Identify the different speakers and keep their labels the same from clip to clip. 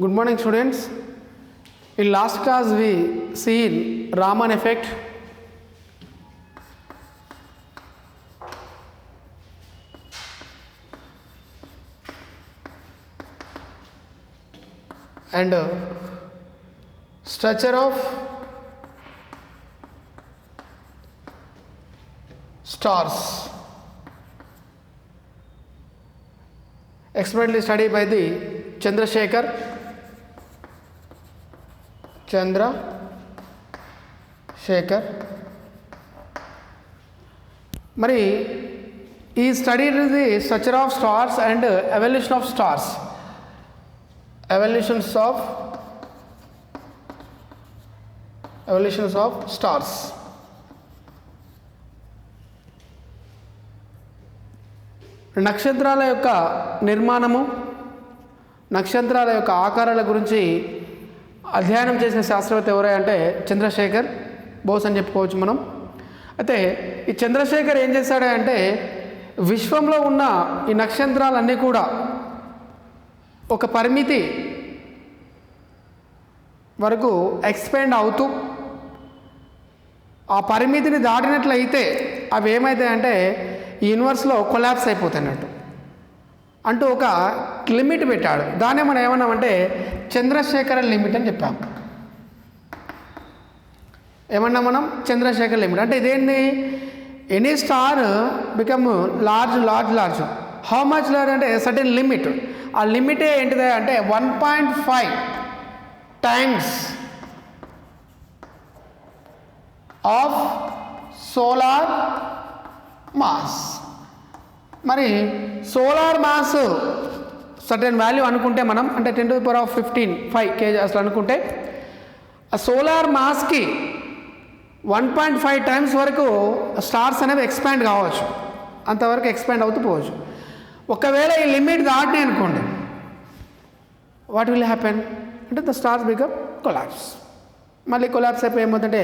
Speaker 1: Good morning, students. In last class we seen Raman effect, and structure of stars, experimentally studied by the Chandrasekhar మరి ఈ study the structure of stars and evolution of stars, evolutions of stars. నక్షత్రాల యొక్క నిర్మాణము, నక్షత్రాల యొక్క ఆకారాల గురించి అధ్యయనం చేసిన శాస్త్రవేత్త ఎవరై అంటే చంద్రశేఖర్ బోస్ అని చెప్పుకోవచ్చు మనం. అయితే ఈ చంద్రశేఖర్ ఏం చేశాడంటే విశ్వంలో ఉన్న ఈ నక్షత్రాలన్నీ కూడా ఒక పరిమితి వరకు ఎక్స్పాండ్ అవుతూ ఆ పరిమితిని దాటినట్లయితే అవి ఏమవుతాయంటే ఈ యూనివర్స్లో కొలాప్స్ అయిపోతాయి అన్నట్టు అంటూ ఒక లిమిట్ పెట్టాడు. దాన్నే మనం ఏమన్నామంటే చంద్రశేఖర లిమిట్ అని చెప్పాం. ఏమన్నా మనం చంద్రశేఖర్ లిమిట్ అంటే ఇదేంటి, any star become large. How much large అంటే సర్టెన్ లిమిట్. ఆ లిమిటే ఏంటిదే అంటే 1.5 టైమ్స్ ఆఫ్ సోలార్ మాస్. మరి సోలార్ మాస్ సర్టెన్ వాల్యూ అనుకుంటే మనం అంటే 10⁻15 kg అసలు అనుకుంటే ఆ సోలార్ మాస్కి 1.5 టైమ్స్ వరకు స్టార్స్ అనేవి ఎక్స్పాండ్ కావచ్చు, అంతవరకు ఎక్స్పాండ్ అవుతూ పోవచ్చు. ఒకవేళ ఈ లిమిట్ దాటినాయి అనుకోండి, వాట్ విల్ హ్యాపెన్ అంటే ద స్టార్స్ బికమ్ కొలాప్స్. మళ్ళీ కొలాప్స్ అయిపోయి ఏమవుతుందంటే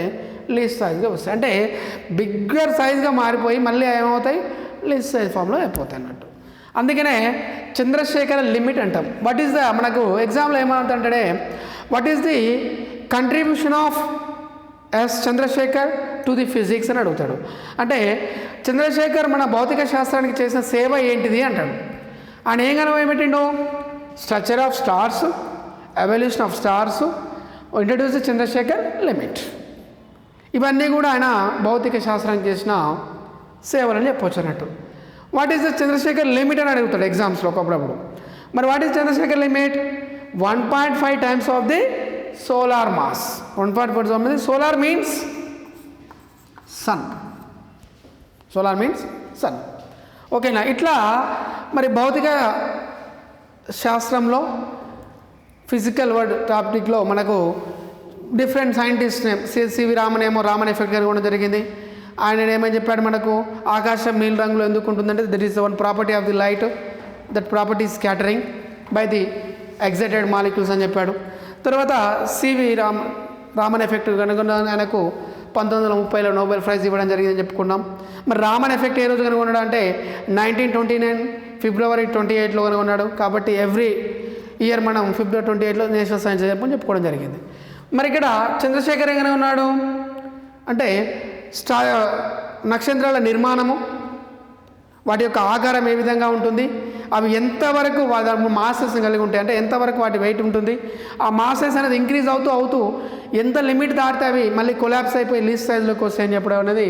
Speaker 1: లీస్ట్ సైజ్గా వస్తాయి, అంటే బిగ్గర్ సైజ్గా మారిపోయి మళ్ళీ ఏమవుతాయి లీస్ట్ సైజ్ ఫామ్లో అయిపోతాయి అన్నట్టు. అందుకనే చంద్రశేఖర లిమిట్ అంటాం. వాట్ ఈస్ ద మనకు ఎగ్జామ్లో ఏమవుతుంటే what is the contribution of S Chandrasekhar to the physics అని అడుగుతాడు. అంటే చంద్రశేఖర్ మన భౌతిక శాస్త్రానికి చేసిన సేవ ఏంటిది అంటాడు. ఆయన ఏం కనుగొనబెట్టిండు, structure of stars, evolution of stars, introduce Chandrasekhar limit. ఇవన్నీ కూడా ఆయన భౌతిక శాస్త్రానికి చేసిన సేవలని చెప్పవచ్చు అన్నట్టు. What is the Chandrasekhar limit అని అడుగుతాడు ఎగ్జామ్స్లో ఒకప్పుడప్పుడు. మరి what is Chandrasekhar limit? 1.5 times of the solar mass. 1.5 solar means sun. Solar means sun. ఓకేనా? ఇట్లా మరి భౌతిక శాస్త్రంలో ఫిజికల్ వర్డ్ టాపిక్లో మనకు different scientist name CV Raman ఏమో రామన్ ఎఫెక్ట్ కనుగొనడం జరిగింది. ఆయన ఏమని చెప్పాడు మనకు, ఆకాశం నీలి రంగులో ఎందుకు ఉంటుందంటే that is one property of the light, that property scattering by the excited molecules అని చెప్పాడు. తర్వాత సివి రామన్ ఎఫెక్ట్ కనుగొన్న ఆయనకు 1930లో నోబెల్ ప్రైజ్ ఇవ్వడం జరిగిందని చెప్పుకున్నాం. మరి రామన్ ఎఫెక్ట్ ఏ రోజు కనుగొన్నాడు అంటే 1929 ఫిబ్రవరి 28లో కనుగొన్నాడు. కాబట్టి ఎవ్రీ ఇయర్ మనం ఫిబ్రవరి 28లో నేషనల్ సైన్స్ డే అని చెప్పుకోవడం జరిగింది. మరి ఇక్కడ చంద్రశేఖర్ ఏమైనా ఉన్నాడు అంటే నక్షత్రాల నిర్మాణము, వాటి యొక్క ఆకారం ఏ విధంగా ఉంటుంది, అవి ఎంతవరకు మాసెస్ కలిగి ఉంటాయి అంటే ఎంతవరకు వాటి వెయిట్ ఉంటుంది, ఆ మాసెస్ అనేది ఇంక్రీజ్ అవుతూ ఎంత లిమిట్ దాటితే అవి మళ్ళీ కొలాప్స్ అయిపోయి లీస్ట్ సైజ్లోకి వస్తాయని చెప్పడం అనేది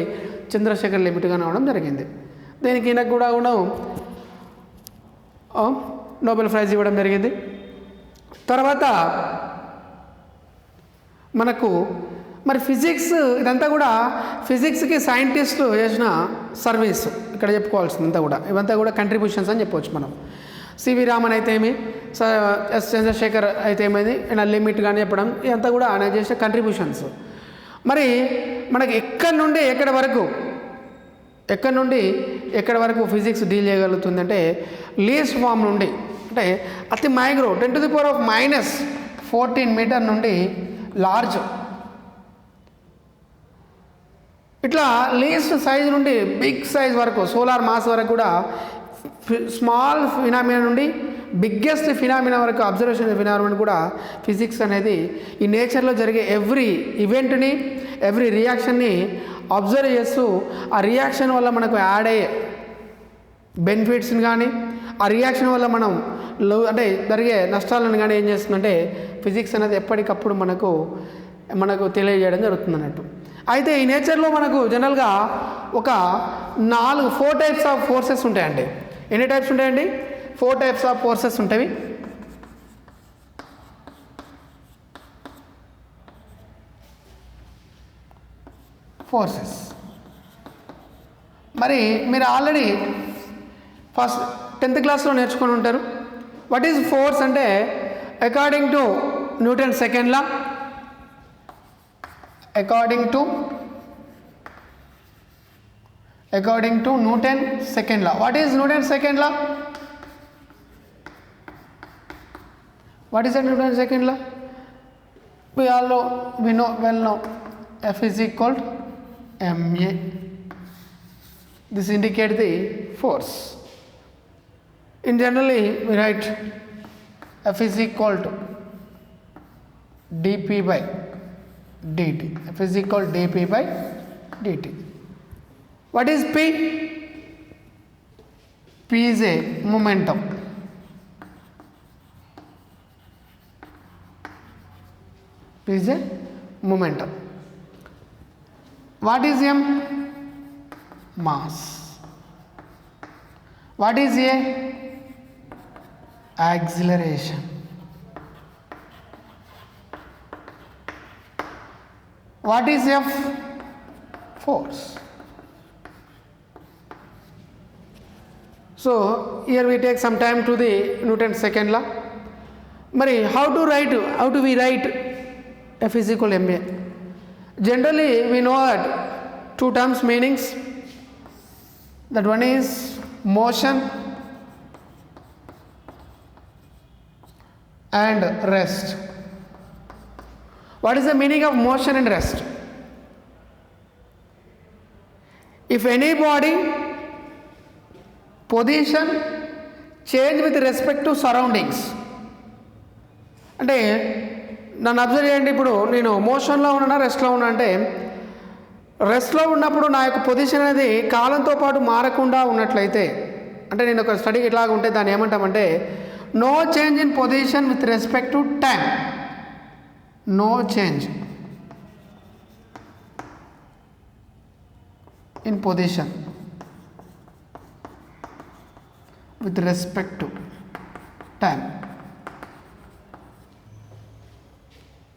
Speaker 1: చంద్రశేఖర్ లిమిట్గా అవడం జరిగింది. దీనికి ఈయనకు కూడా నోబెల్ ప్రైజ్ ఇవ్వడం జరిగింది. తర్వాత మనకు మరి ఫిజిక్స్, ఇదంతా కూడా ఫిజిక్స్కి సైంటిస్టులు చేసిన సర్వీస్ ఇక్కడ చెప్పుకోవాల్సిందంతా కూడా, ఇవంతా కూడా కంట్రిబ్యూషన్స్ అని చెప్పవచ్చు మనం. సివి రామన్ అయితే ఏమి, ఎస్ చంద్రశేఖర్ అయితే ఏమైంది, ఆయన లిమిట్ కానీ చెప్పడం, ఇదంతా కూడా ఆయన చేసిన కంట్రిబ్యూషన్స్. మరి మనకి ఎక్కడి నుండి ఎక్కడి వరకు ఫిజిక్స్ డీల్ చేయగలుగుతుంది అంటే లీస్ట్ ఫామ్ నుండి, అంటే అతి మైక్రో 10⁻⁻14 మీటర్ నుండి లార్జ్, ఇట్లా లీస్ట్ సైజ్ నుండి బిగ్ సైజ్ వరకు సోలార్ మాస్ వరకు కూడా స్మాల్ ఫినామినా నుండి బిగ్గెస్ట్ ఫినామినా వరకు అబ్జర్వేషన్ ఫినామినా కూడా ఫిజిక్స్ అనేది ఈ నేచర్లో జరిగే ఎవ్రీ ఈవెంట్ని ఎవ్రీ రియాక్షన్ని అబ్జర్వ్ చేస్తూ ఆ రియాక్షన్ వల్ల మనకు యాడ్ అయ్యే బెనిఫిట్స్ని కానీ ఆ రియాక్షన్ వల్ల మనం అంటే జరిగే నష్టాలను కానీ ఏం చేస్తుందంటే ఫిజిక్స్ అనేది ఎప్పటికప్పుడు మనకు తెలియజేయడం జరుగుతుంది అన్నట్టు. అయితే ఈ నేచర్లో మనకు జనరల్గా ఒక 4 టైప్స్ ఆఫ్ ఫోర్సెస్ ఉంటాయండి. ఎన్ని టైప్స్ ఉంటాయండి? 4 టైప్స్ ఆఫ్ ఫోర్సెస్ ఉంటాయి. ఫోర్సెస్ మరి మీరు ఆల్రెడీ ఫస్ట్ 10th క్లాస్లో నేర్చుకొని ఉంటారు. వాట్ ఈజ్ ఫోర్స్ అంటే according to Newton second law, according to Newton second law. What is Newton's second law? What is the Newton's second law? We well know F is equal to ma. This indicates the force. In generally we write F is equal to dp by dt. F is equal to dp by dt. What is P? P is a momentum. P is a momentum. What is M? Mass. What is A? Acceleration. What is F? Force. So here we take some time to the Newton's second law. Mari how do we write F is equal to ma? Generally we know that 2 terms meanings. That one is motion and rest. What is the meaning of motion and rest? If any body position change with respect to surroundings అంటే నన్ను observe చేయండి. ఇప్పుడు నేను మోషన్లో ఉన్నా రెస్ట్లో ఉన్నా అంటే రెస్ట్లో ఉన్నప్పుడు నా యొక్క పొజిషన్ అనేది కాలంతో పాటు మారకుండా ఉన్నట్లయితే అంటే నేను ఒక స్టడీ ఇట్లాగా ఉంటే దాన్ని ఏమంటామంటే no change in position with respect to time. No change in position with respect to time.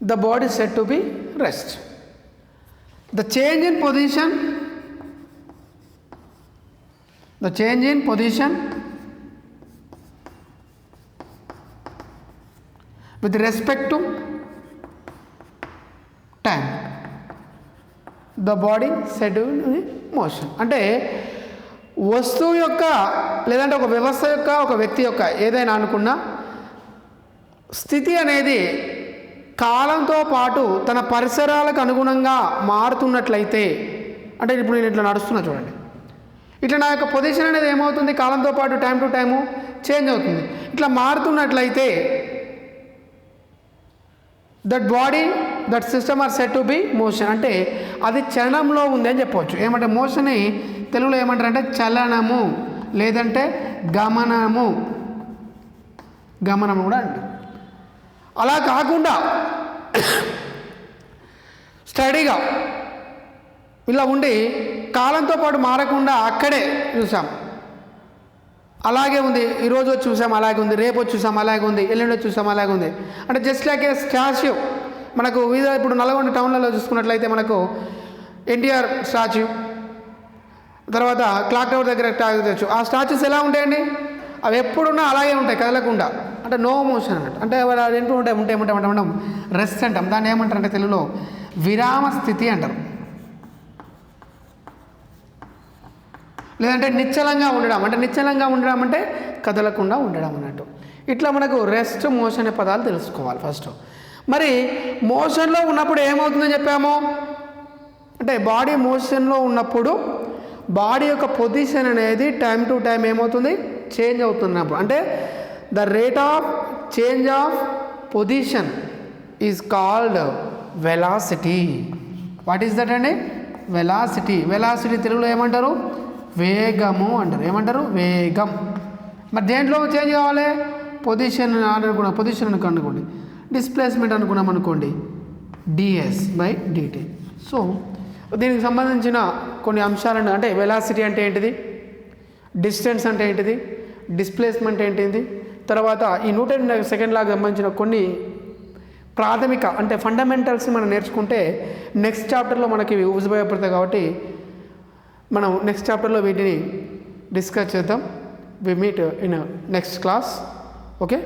Speaker 1: The body is said to be rest. The change in position with respect to time, the body said to be motion. అంటే వస్తువు యొక్క లేదంటే ఒక వ్యవస్థ యొక్క ఒక వ్యక్తి యొక్క ఏదైనా అనుకున్నా స్థితి అనేది కాలంతో పాటు తన పరిసరాలకు అనుగుణంగా మారుతున్నట్లయితే అంటే ఇప్పుడు నేను ఇట్లా నడుస్తున్నా చూడండి, ఇట్లా నా యొక్క పొజిషన్ అనేది ఏమవుతుంది కాలంతో పాటు టైం టు టైము చేంజ్ అవుతుంది. ఇట్లా మారుతున్నట్లయితే that body that system are set to be motion అంటే అది చలనంలో ఉంది అని చెప్పవచ్చు. ఏమంటే మోషన్ని తెలుగులో ఏమంటారంటే చలనము లేదంటే గమనము కూడా అండి. అలా కాకుండా స్టడీగా ఇలా ఉండి కాలంతో పాటు మారకుండా అక్కడే చూసాం అలాగే ఉంది, ఈరోజు వచ్చి చూసాం అలాగే ఉంది, రేపు వచ్చి చూసాం అలాగే ఉంది, ఎల్లుండి వచ్చి చూసాం అలాగే ఉంది. అంటే జస్ట్ లైక్ ఏ స్టాచ్యూ మనకు ఇప్పుడు నల్గొండ టౌన్లలో చూసుకున్నట్లయితే మనకు ఎన్టీఆర్ స్టాచ్యూ, తర్వాత క్లాక్ టవర్ దగ్గర తాగొచ్చు. ఆ స్టాచ్యూస్ ఎలా ఉంటాయండి? అవి ఎప్పుడున్నా అలాగే ఉంటాయి కదలకుండా, అంటే నో మోషన్ అన్నట్టు. అంటే ఎంటూ ఉంటాయి రెస్ట్ అంటాం. దాన్ని ఏమంటారు అంటే తెలుగులో విరామ స్థితి అంటారు, లేదంటే నిశ్చలంగా ఉండడం. అంటే నిశ్చలంగా ఉండడం అంటే కదలకుండా ఉండడం అన్నట్టు. ఇట్లా మనకు రెస్ట్ మోషన్ అనే పదాలు తెలుసుకోవాలి ఫస్ట్. మరి మోషన్లో ఉన్నప్పుడు ఏమవుతుందని చెప్పాము అంటే బాడీ మోషన్లో ఉన్నప్పుడు బాడీ యొక్క పొజిషన్ అనేది టైం టు టైం ఏమవుతుంది చేంజ్ అవుతున్నప్పుడు అంటే the rate of change of position is called velocity. What is that అండి? వెలాసిటీ. వెలాసిటీ తెలుగులో ఏమంటారు? వేగము అంటారు. ఏమంటారు? వేగం. మరి దేంట్లో చేంజ్ కావాలి? పొజిషన్ అనుకున్నాం, పొజిషన్ అనుకోండి, డిస్ప్లేస్మెంట్ అనుకున్నాం అనుకోండి, డిఎస్ బై డిటి. సో దీనికి సంబంధించిన కొన్ని అంశాలను, అంటే వెలాసిటీ అంటే ఏంటిది, డిస్టెన్స్ అంటే ఏంటిది, డిస్ప్లేస్మెంట్ ఏంటిది, తర్వాత ఈ న్యూటన్ సెకండ్ లాకి సంబంధించిన కొన్ని ప్రాథమిక అంటే ఫండమెంటల్స్ మనం నేర్చుకుంటే నెక్స్ట్ చాప్టర్లో మనకి ఉపయోగపడతాయి. కాబట్టి మనం నెక్స్ట్ చాప్టర్లో వీటిని డిస్కస్ చేద్దాం. We meet in next class. Okay.